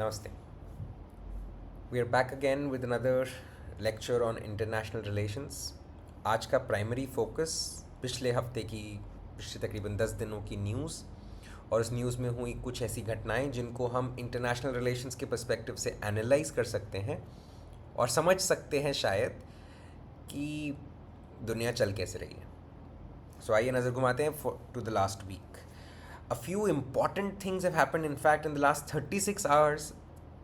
Namaste. We are back again with another lecture on international relations. आज का primary focus पिछले तकरीबन 10 दिनों की न्यूज़ और उस न्यूज़ में हुई कुछ ऐसी घटनाएं जिनको हम इंटरनेशनल रिलेशंस के पर्सपेक्टिव से एनालाइज कर सकते हैं और समझ सकते हैं शायद कि दुनिया चल कैसे रही है. सो आइए नज़र घुमाते हैं to the last week. A few important things have happened in fact in the last 36 hours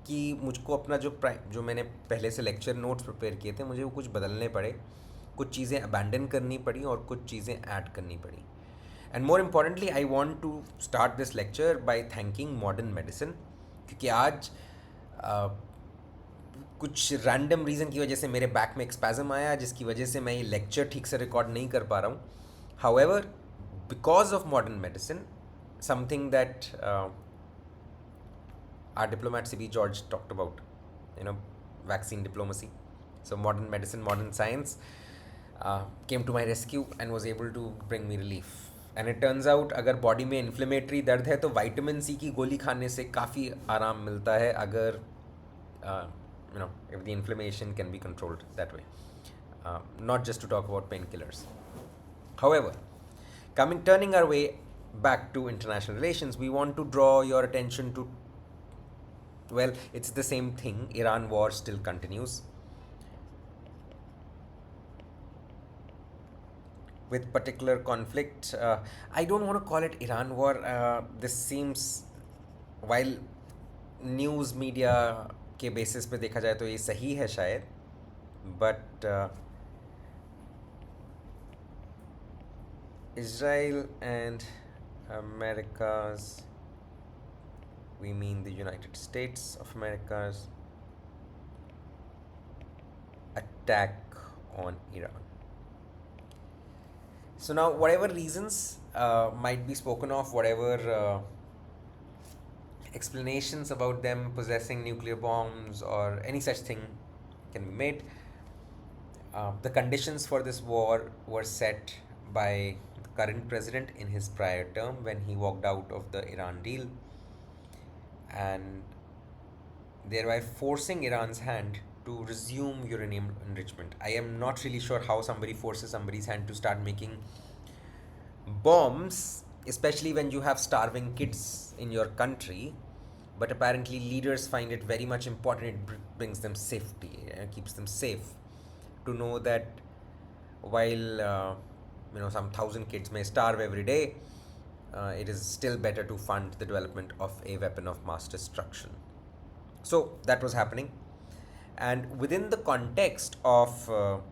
कि मुझको अपना जो मैंने पहले से लेक्चर नोट्स प्रिपेयर किए थे मुझे वो कुछ बदलने पड़े, कुछ चीज़ें अबैंडन करनी पड़ी और कुछ चीज़ें ऐड करनी पड़ी. And more importantly I want to start this lecture by thanking modern medicine, क्योंकि आज कुछ रैंडम रीज़न की वजह से मेरे बैक में एक स्पैज़म आया जिसकी वजह से मैं ये लेक्चर ठीक से रिकॉर्ड नहीं कर पा रहा हूँ. However, because of modern medicine, something that our diplomat C.B. George talked about, vaccine diplomacy. So modern medicine, modern science came to my rescue and was able to bring me relief. And it turns out अगर body में inflammatory दर्द है तो vitamin C की गोली खाने से काफ़ी आराम मिलता है, अगर if the inflammation can be controlled that way. Not just to talk about painkillers. However, turning our way back to international relations, we want to draw your attention to, well, it's the same thing. Iran war still continues with particular conflict. I don't want to call it Iran war. This seems, while news media के basis पे देखा जाए तो ये सही है शायद, but Israel and America's, we mean the United States of America's attack on Iran. So now whatever reasons might be spoken of, whatever explanations about them possessing nuclear bombs or any such thing can be made, the conditions for this war were set by current president in his prior term when he walked out of the Iran deal and thereby forcing Iran's hand to resume uranium enrichment. I am not really sure how somebody forces somebody's hand to start making bombs, especially when you have starving kids in your country, but apparently leaders find it very much important. It brings them safety, keeps them safe to know that while some 1,000 kids may starve every day, it is still better to fund the development of a weapon of mass destruction. So that was happening, and within the context of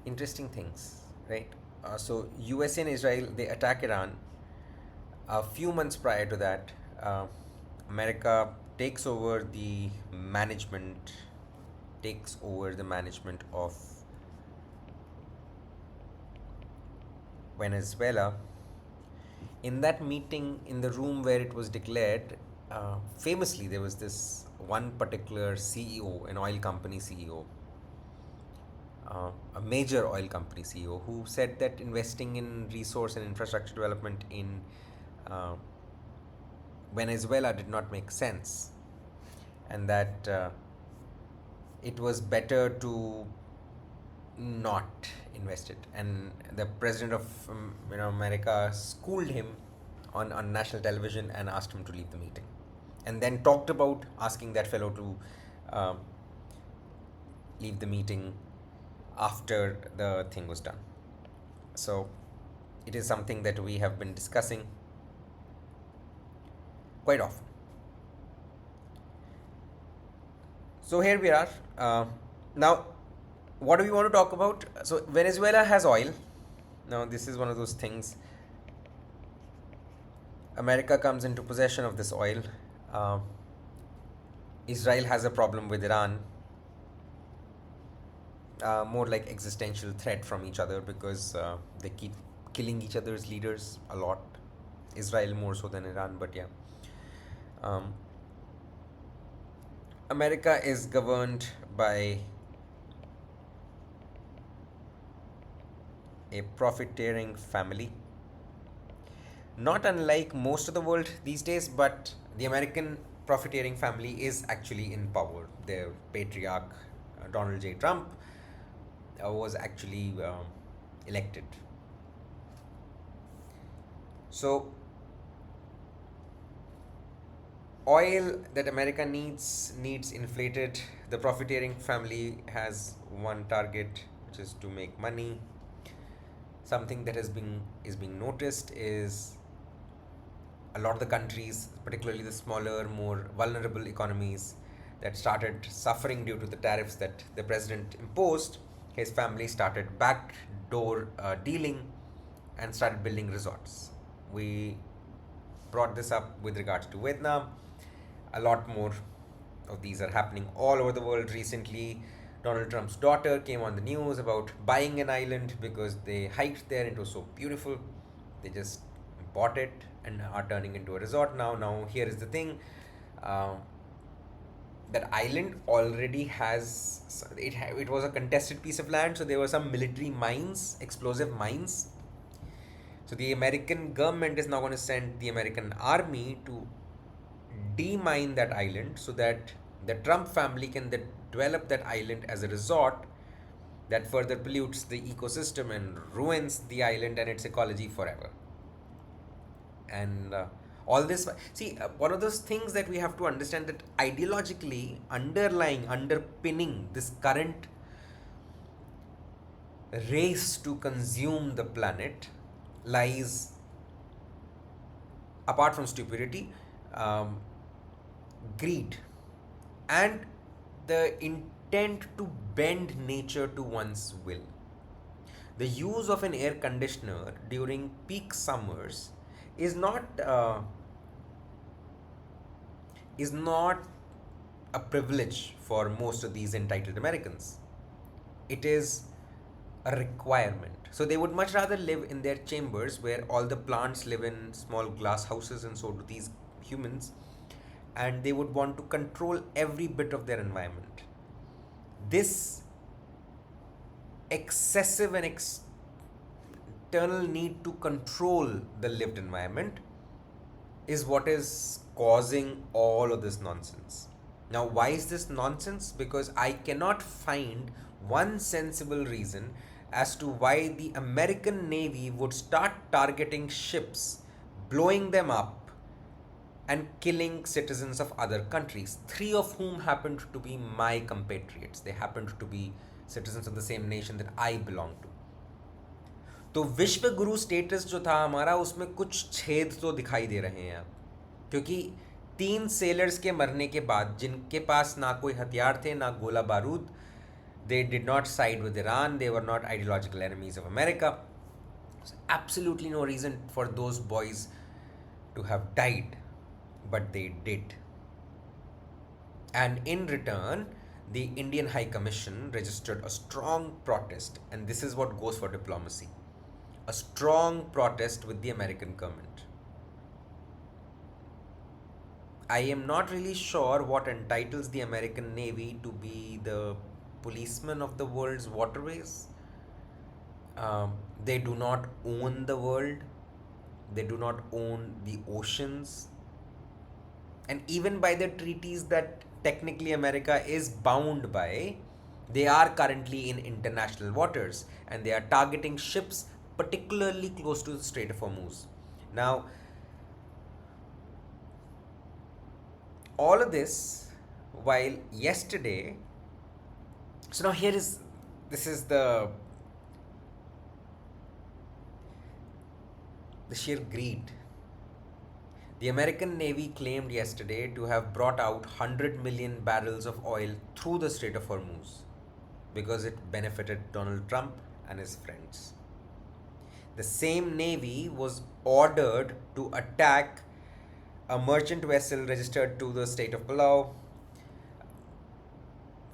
interesting things, right? So USA and Israel, they attack Iran. A few months prior to that, America takes over the management of Venezuela. In that meeting, in the room where it was declared, famously there was this one particular CEO, an oil company CEO, a major oil company CEO, who said that investing in resource and infrastructure development in Venezuela did not make sense, and that it was better to not invest it. And the president of America schooled him on national television and asked him to leave the meeting, and then talked about asking that fellow to leave the meeting after the thing was done. So it is something that we have been discussing quite often. So here we are. Now, what do we want to talk about? So Venezuela has oil. Now this is one of those things. America comes into possession of this oil. Israel has a problem with Iran. more like existential threat from each other because they keep killing each other's leaders a lot. Israel more so than Iran, but yeah. Um, America is governed by a profiteering family, not unlike most of the world these days, but the American profiteering family is actually in power. Their patriarch, Donald J. Trump, was actually elected. So, oil that America needs inflated. The profiteering family has one target, which is to make money. Something that is being noticed is a lot of the countries, particularly the smaller, more vulnerable economies that started suffering due to the tariffs that the president imposed, his family started backdoor dealing and started building resorts. We brought this up with regards to Vietnam. A lot more of these are happening all over the world recently. Donald Trump's daughter came on the news about buying an island because they hiked there. It was so beautiful. They just bought it and are turning into a resort now. Now, here is the thing. Uh, that island already has it was a contested piece of land, so there were some military mines, explosive mines. So the American government is now going to send the American army to demine that island so that the Trump family can then develop that island as a resort that further pollutes the ecosystem and ruins the island and its ecology forever. And all this, see, one of those things that we have to understand, that ideologically underpinning this current race to consume the planet lies, apart from stupidity, um, greed and the intent to bend nature to one's will. The use of an air conditioner during peak summers is not a privilege for most of these entitled Americans. It is a requirement. So they would much rather live in their chambers where all the plants live in small glass houses, and so do these humans, and they would want to control every bit of their environment. This excessive and external need to control the lived environment is what is causing all of this nonsense. Now, why is this nonsense? Because I cannot find one sensible reason as to why the American Navy would start targeting ships, blowing them up, and killing citizens of other countries, three of whom happened to be my compatriots. They happened to be citizens of the same nation that I belong to. तो विश्व गुरु status जो था हमारा, उसमें कुछ छेद तो दिखाई दे रहे हैं अब, क्योंकि 3 सेलर्स के मरने के बाद, जिनके पास ना कोई हथियार थे ना गोला बारूद, they did not side with Iran, they were not ideological enemies of America. There's absolutely no reason for those boys to have died, but they did. And in return, the Indian High Commission registered a strong protest, and this is what goes for diplomacy, a strong protest with the American government. I am not really sure what entitles the American Navy to be the policeman of the world's waterways. They do not own the world, they do not own the oceans, and even by the treaties that technically America is bound by, they are currently in international waters and they are targeting ships particularly close to the Strait of Hormuz. Now, all of this while yesterday, so now this is the sheer greed. The American Navy claimed yesterday to have brought out 100 million barrels of oil through the Strait of Hormuz because it benefited Donald Trump and his friends. The same Navy was ordered to attack a merchant vessel registered to the state of Palau,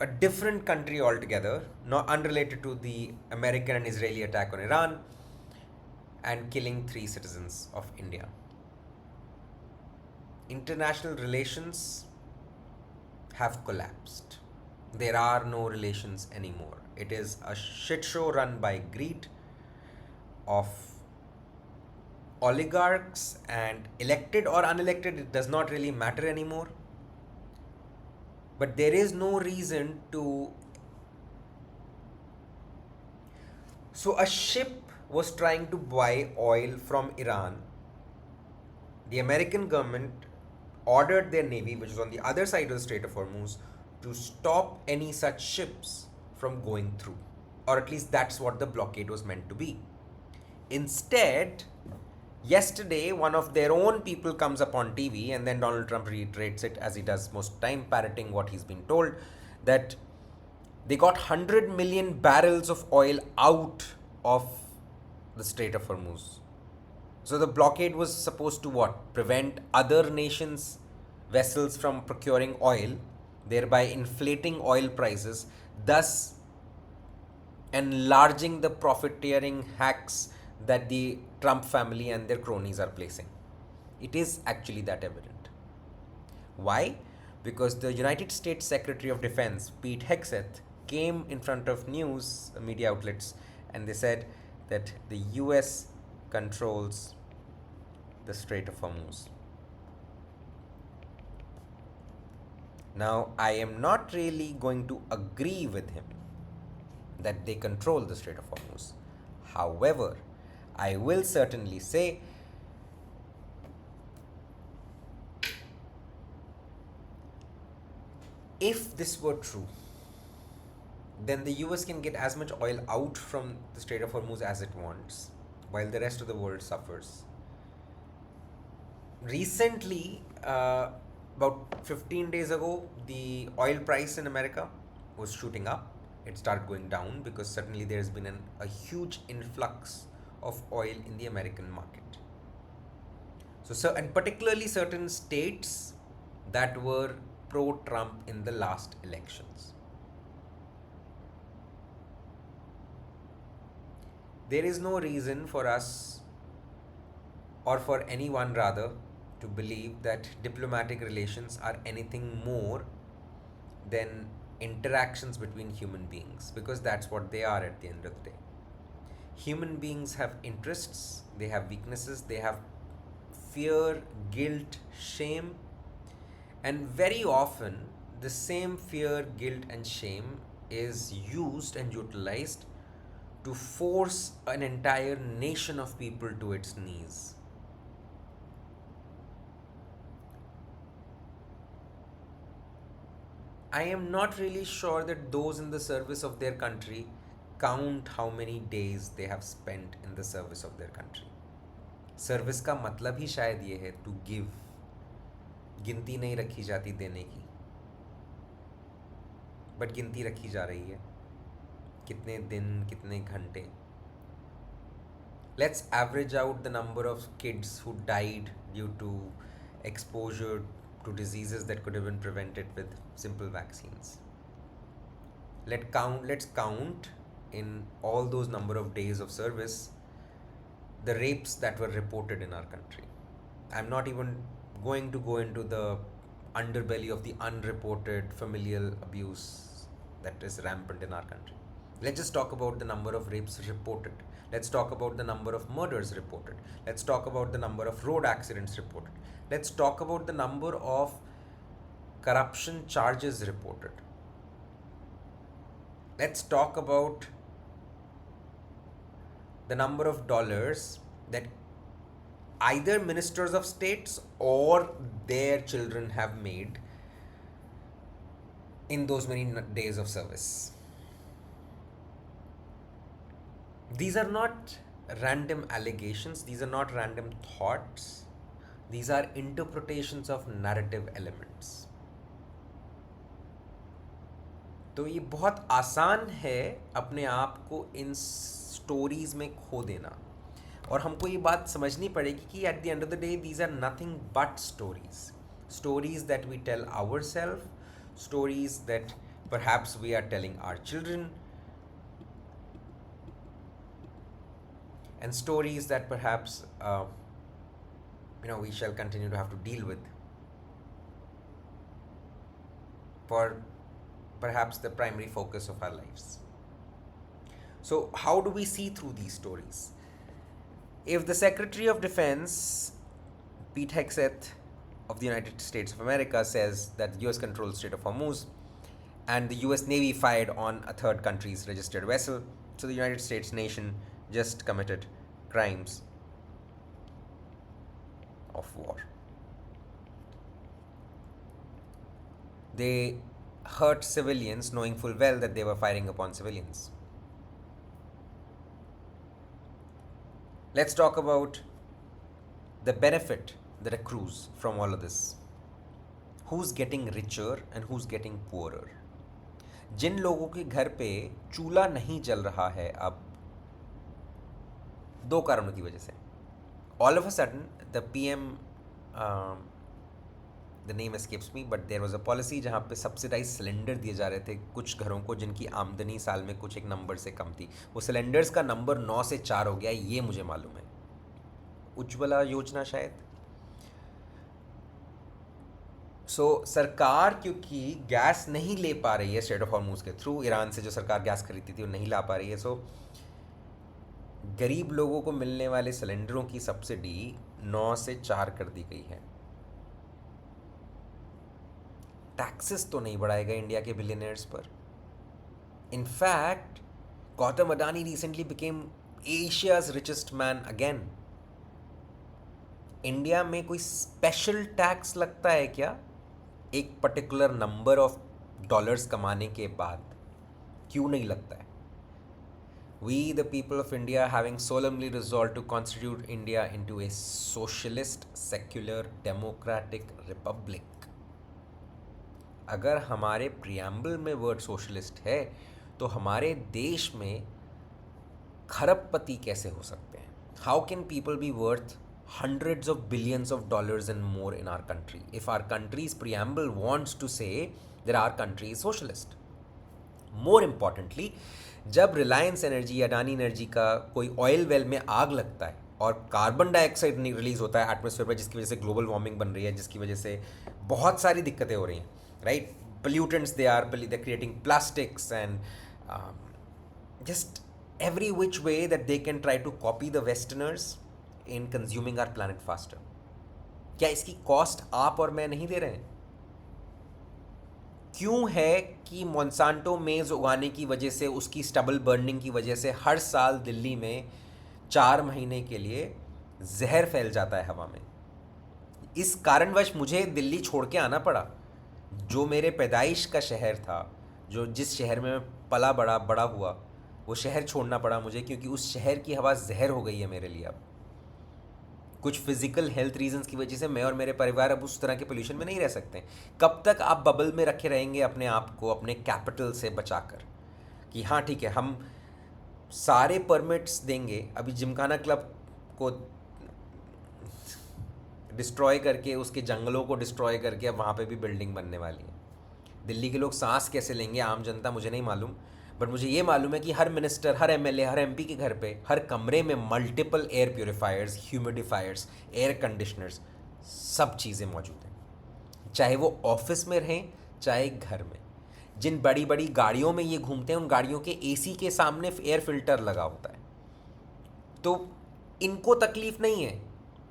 a different country altogether, not unrelated to the American and Israeli attack on Iran, and killing 3 citizens of India. International relations have collapsed. There are no relations anymore. It is a shit show run by greed of oligarchs, and elected or unelected, it does not really matter anymore. But there is no reason to. So a ship was trying to buy oil from Iran. The American government ordered their navy, which was on the other side of the Strait of Hormuz, to stop any such ships from going through. Or at least that's what the blockade was meant to be. Instead, yesterday, one of their own people comes up on TV, and then Donald Trump reiterates it, as he does most time, parroting what he's been told, that they got 100 million barrels of oil out of the Strait of Hormuz. So the blockade was supposed to what? Prevent other nations' vessels from procuring oil, thereby inflating oil prices, thus enlarging the profiteering hacks that the Trump family and their cronies are placing. It is actually that evident. Why? Because the United States Secretary of Defense, Pete Hegseth, came in front of news media outlets and they said that the US controls the Strait of Hormuz. Now, I am not really going to agree with him that they control the Strait of Hormuz. However, I will certainly say if this were true, then the US can get as much oil out from the Strait of Hormuz as it wants, while the rest of the world suffers. Recently, about 15 days ago, the oil price in America was shooting up. It started going down because suddenly there's been a huge influx of oil in the American market. So, and particularly certain states that were pro-Trump in the last elections. There is no reason for us, or for anyone rather, to believe that diplomatic relations are anything more than interactions between human beings, because that's what they are at the end of the day. Human beings have interests, they have weaknesses, they have fear, guilt, shame, and very often the same fear, guilt, and shame is used and utilized to force an entire nation of people to its knees. I am not really sure that those in the service of their country count how many days they have spent in the service of their country. Service का मतलब ही शायद ये है to give, गिनती नहीं रखी जाती देने की, बट गिनती रखी जा रही है कितने दिन, कितने घंटे. Let's average out the number of kids who died due to exposure to diseases that could have been prevented with simple vaccines. Let's count in all those number of days of service the rapes that were reported in our country. I'm not even going to go into the underbelly of the unreported familial abuse that is rampant in our country. Let's just talk about the number of rapes reported. Let's talk about the number of murders reported. Let's talk about the number of road accidents reported. Let's talk about the number of corruption charges reported. Let's talk about the number of dollars that either ministers of states or their children have made in those many days of service. These are not random allegations, these are not random thoughts, these are interpretations of narrative elements. तो ये बहुत आसान है अपने आप को in stories में खो देना, और हमको ये बात समझनी पड़ेगी कि at the end of the day these are nothing but stories that we tell ourselves, stories that Perhaps we are telling our children, and stories that perhaps we shall continue to have to deal with for perhaps the primary focus of our lives. So, how do we see through these stories? If the Secretary of Defense, Pete Hegseth of the United States of America, says that the US controls Strait of Hormuz and the US Navy fired on a third country's registered vessel, so the United States nation just committed crimes of war. They hurt civilians knowing full well that they were firing upon civilians. Let's talk about the benefit that accrues from all of this. Who's getting richer and who's getting poorer? जिन लोगों के घर पे चूल्हा नहीं जल रहा है अब, दो कारणों की वजह से. All of a sudden, the PM, the name escapes me, but there was a policy जहाँ पे सब्सिडाइज सिलेंडर दिए जा रहे थे कुछ घरों को जिनकी आमदनी साल में कुछ एक नंबर से कम थी. वो सिलेंडर्स का नंबर 9 से 4 हो गया, ये मुझे मालूम है. उज्ज्वला योजना शायद. सो सरकार क्योंकि गैस नहीं ले पा रही है स्ट्रेट ऑफ हॉर्मूज के थ्रू, ईरान से जो सरकार गैस खरीदती थी वो नहीं ला पा रही है, सो गरीब लोगों को मिलने वाले सिलेंडरों की सब्सिडी 9 से 4 कर दी गई है. टैक्सेस तो नहीं बढ़ाएगा इंडिया के बिलियनर्स पर. In fact Gautam Adani recently became Asia's richest man again. India में कोई स्पेशल टैक्स लगता है क्या एक पर्टिकुलर नंबर ऑफ डॉलर्स कमाने के बाद? क्यों नहीं लगता है? We, the people of India, having solemnly resolved to constitute India into a socialist, secular, democratic republic. अगर हमारे प्रियम्बल में वर्ड सोशलिस्ट है तो हमारे देश में खरबपति कैसे हो सकते हैं? How can people be worth hundreds of billions of dollars and more in our country if our country's preamble wants to say that our country is socialist? More importantly, जब रिलायंस एनर्जी या अडानी एनर्जी का कोई oil well में आग लगता है और carbon dioxide release होता है एटमॉस्फेयर पर, जिसकी वजह से ग्लोबल वार्मिंग बन रही है, जिसकी वजह से बहुत सारी दिक्कतें हो रही हैं, right? Pollutants they are creating plastics and just every which way that they can try to copy the westerners in consuming our planet faster. क्या इसकी कॉस्ट आप और मैं नहीं दे रहे हैं? क्यों है कि मोन्सांटो मेज उगाने की वजह से, उसकी स्टबल बर्निंग की वजह से हर साल दिल्ली में 4 महीने के लिए जहर फैल जाता है हवा में? इस कारणवश मुझे दिल्ली छोड़ के आना पड़ा, जो मेरे पैदाइश का शहर था, जो जिस शहर में मैं पला बड़ा हुआ, वो शहर छोड़ना पड़ा मुझे क्योंकि उस शहर की हवा जहर हो गई है मेरे लिए. अब कुछ फिजिकल हेल्थ रीजंस की वजह से मैं और मेरे परिवार अब उस तरह के पोल्यूशन में नहीं रह सकते. कब तक आप बबल में रखे रहेंगे अपने आप को, अपने कैपिटल से बचाकर कि हाँ ठीक है हम सारे परमिट्स देंगे, अभी जिमखाना क्लब को डिस्ट्रॉय करके, उसके जंगलों को डिस्ट्रॉय करके अब वहाँ पे भी बिल्डिंग बनने वाली है. दिल्ली के लोग सांस कैसे लेंगे, आम जनता, मुझे नहीं मालूम, बट मुझे ये मालूम है कि हर मिनिस्टर, हर एमएलए, हर एमपी के घर पे, हर कमरे में multiple air purifiers, humidifiers, air conditioners, सब चीज़ें मौजूद हैं, चाहे वो ऑफिस में रहें चाहे घर में. जिन बड़ी बड़ी गाड़ियों में ये घूमते हैं उन गाड़ियों के एसी के सामने एयर फिल्टर लगा होता है, तो इनको तकलीफ नहीं है,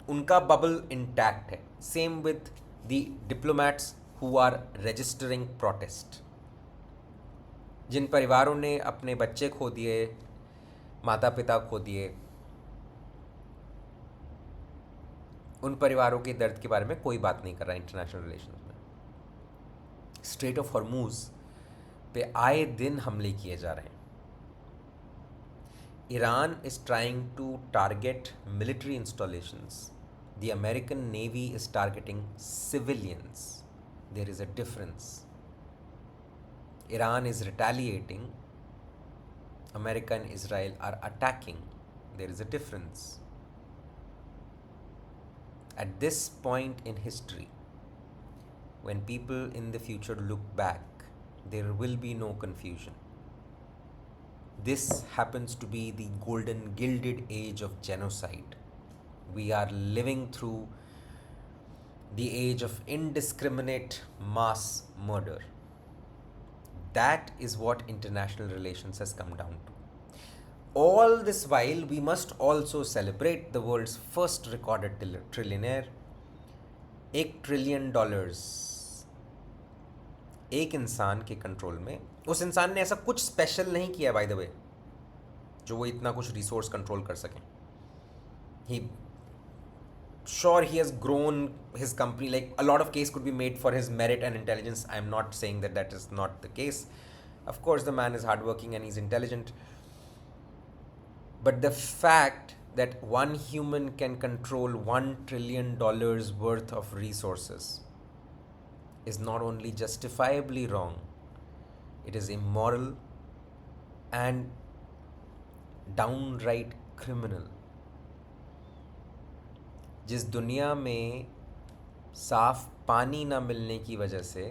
उनका बबल इंटैक्ट है. Same with the diplomats who are registering protest. जिन परिवारों ने अपने बच्चे खो दिए, माता पिता खो दिए, उन परिवारों के दर्द के बारे में कोई बात नहीं कर रहा इंटरनेशनल रिलेशंस में. स्ट्रेट ऑफ हॉर्मूज पे आए दिन हमले किए जा रहे हैं. Iran is trying to target military installations. The American navy is targeting civilians. There is a difference. Iran is retaliating, America and Israel are attacking. There is a difference. At this point in history, when people in the future look back, There will be no confusion. This happens to be the golden gilded age of genocide. We are living through the age of indiscriminate mass murder. That is what international relations has come down to. All this while, we must also celebrate the world's first recorded trillionaire. $1 trillion एक इंसान के control में. उस इंसान ने ऐसा कुछ special नहीं किया बाय द वे जो वो इतना कुछ रिसोर्स कंट्रोल कर सकें. ही sure he has grown his company, like a lot of case could be made for his merit and intelligence. I am not saying that that is not the case. Of course the man is hardworking and he's intelligent, but the fact that one human can control $1 trillion worth of resources is not only justifiably wrong, it is immoral and downright criminal. जिस दुनिया में साफ पानी ना मिलने की वजह से,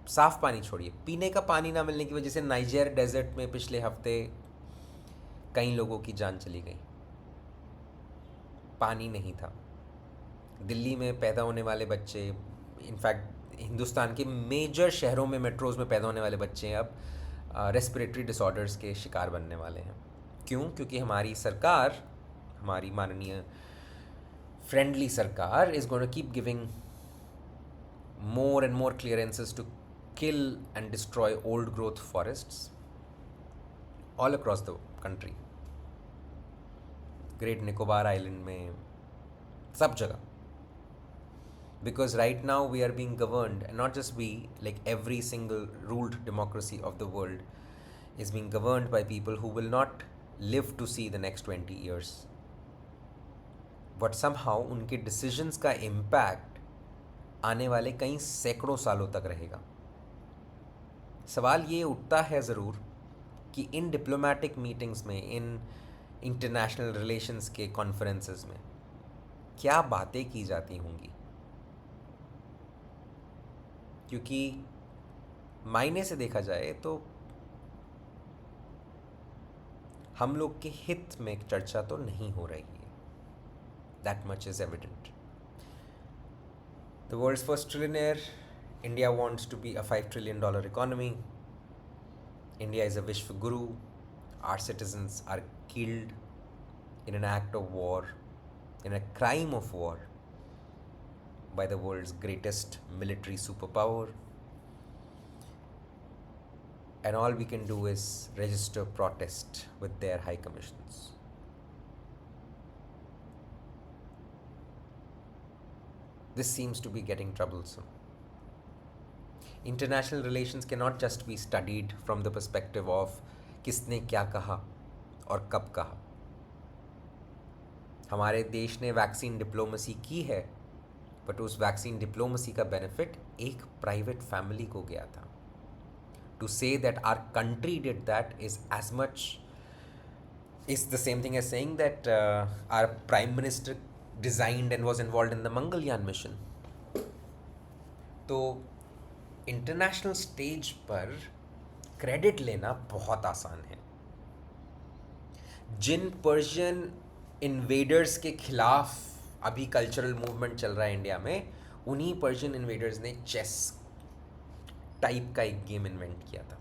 साफ पानी छोड़िए, पीने का पानी ना मिलने की वजह से नाइजर डेजर्ट में पिछले हफ्ते कई लोगों की जान चली गई. पानी नहीं था. दिल्ली में पैदा होने वाले बच्चे, इनफैक्ट हिंदुस्तान के मेजर शहरों में मेट्रोज में पैदा होने वाले बच्चे अब रेस्पिरेटरी डिसऑर्डर्स के शिकार बनने वाले हैं. क्यों? क्योंकि हमारी सरकार, हमारी माननीय friendly sarkar is going to keep giving more and more clearances to kill and destroy old growth forests all across the country. Great Nicobar Island में, सब जगह. Because right now we are being governed, and not just we, like every single ruled democracy of the world is being governed by people who will not live to see the next 20 years. But somehow उनके decisions का impact आने वाले कई सैकड़ों सालों तक रहेगा. सवाल ये उठता है ज़रूर कि इन डिप्लोमेटिक मीटिंग्स में, इन इंटरनेशनल रिलेशंस के कॉन्फ्रेंसेस में क्या बातें की जाती होंगी. क्योंकि मायने से देखा जाए तो हम लोग के हित में चर्चा तो नहीं हो रही है. That much is evident. The world's first trillionaire, India wants to be a $5 trillion economy. India is a Vishwa Guru. Our citizens are killed in an act of war, in a crime of war, by the world's greatest military superpower. And all we can do is register protest with their high commissions. This seems to be getting troublesome. International relations cannot just be studied from the perspective of किसने क्या कहा और कब कहा. हमारे देश ने vaccine diplomacy की है, बट उस वैक्सीन डिप्लोमेसी का बेनिफिट एक प्राइवेट फैमिली को गया था. To say that our country did that is as much, is the same thing as saying that our prime minister designed and was involved in the Mangalyaan mission. तो international stage पर credit लेना बहुत आसान है. जिन Persian invaders के खिलाफ अभी cultural movement चल रहा है इंडिया में, उन्हीं पर्शियन इन्वेडर्स ने चेस टाइप का एक गेम इन्वेंट किया था.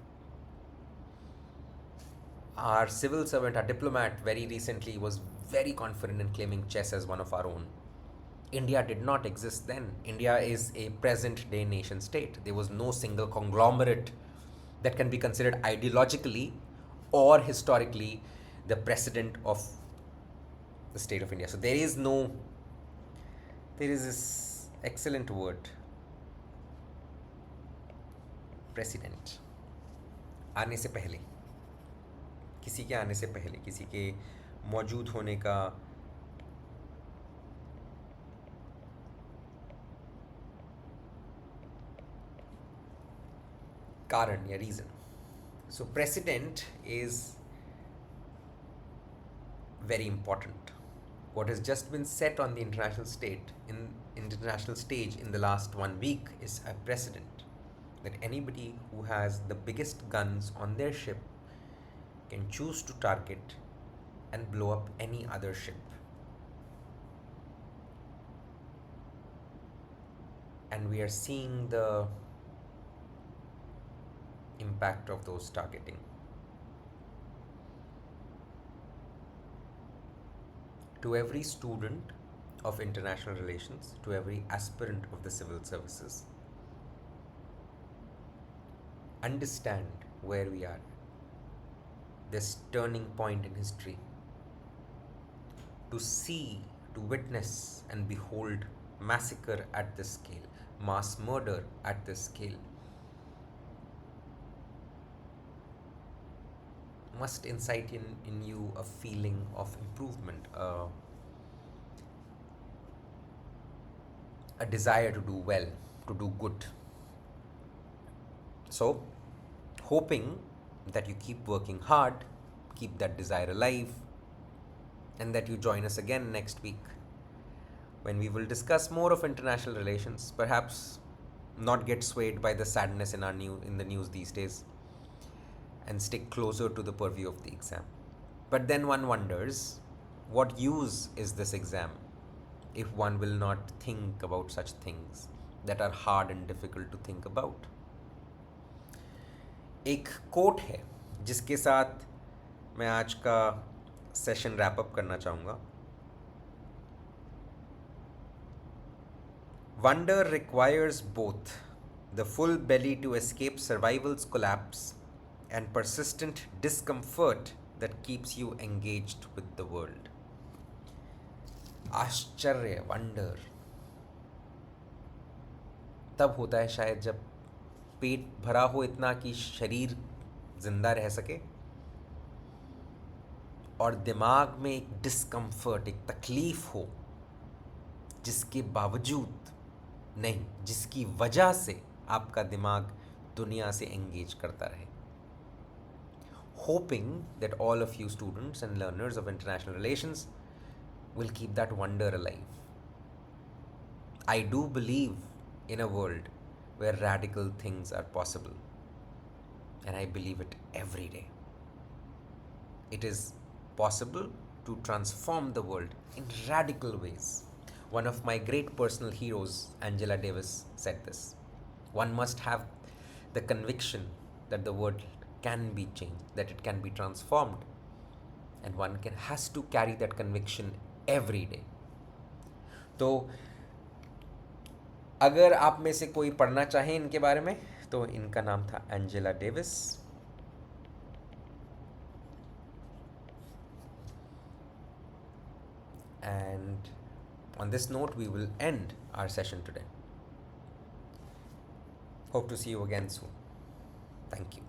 Our civil servant, our diplomat, very recently was very confident in claiming chess as one of our own. India did not exist then. India is a present day nation state. There was no single conglomerate that can be considered ideologically or historically the precedent of the state of India. So there is this excellent word, precedent. आने से पहले, किसी के आने से पहले, किसी के मौजूद होने का कारण या reason. So precedent is very important. What has just been set on the international stage in the last 1 week is a precedent. that anybody who has the biggest guns on their ship can choose to target and blow up any other ship. And we are seeing the impact of those targeting. To every student of international relations, to every aspirant of the civil services, understand where we are, this turning point in history, to see, to witness and behold massacre at this scale, mass murder at this scale, must incite in you a feeling of improvement, a desire to do well, to do good. So, hoping that you keep working hard, keep that desire alive, and that you join us again next week when we will discuss more of international relations, perhaps not get swayed by the sadness in the news these days, and stick closer to the purview of the exam. But then one wonders, what use is this exam if one will not think about such things that are hard and difficult to think about? एक coat है जिसके साथ मैं आज का session wrap up करना चाहूँगा. Wonder requires both the full belly to escape survival's collapse and persistent discomfort that keeps you engaged with the world. आश्चर्य, वंडर तब होता है शायद जब पेट भरा हो इतना कि शरीर जिंदा रह सके, और दिमाग में एक डिस्कम्फर्ट, एक तकलीफ हो जिसके बावजूद नहीं, जिसकी वजह से आपका दिमाग दुनिया से एंगेज करता रहे. Hoping that all of you students and learners of international relations will keep that wonder alive. I do believe in a world where radical things are possible, and I believe it every day. It is possible to transform the world in radical ways. One of my great personal heroes, Angela Davis, said this. One must have the conviction that the world can be changed, that it can be transformed, and one has to carry that conviction every day. तो अगर आप में से कोई पढ़ना चाहे इनके बारे में, तो इनका नाम था Angela Davis. And on this note, we will end our session today. Hope to see you again soon. Thank you.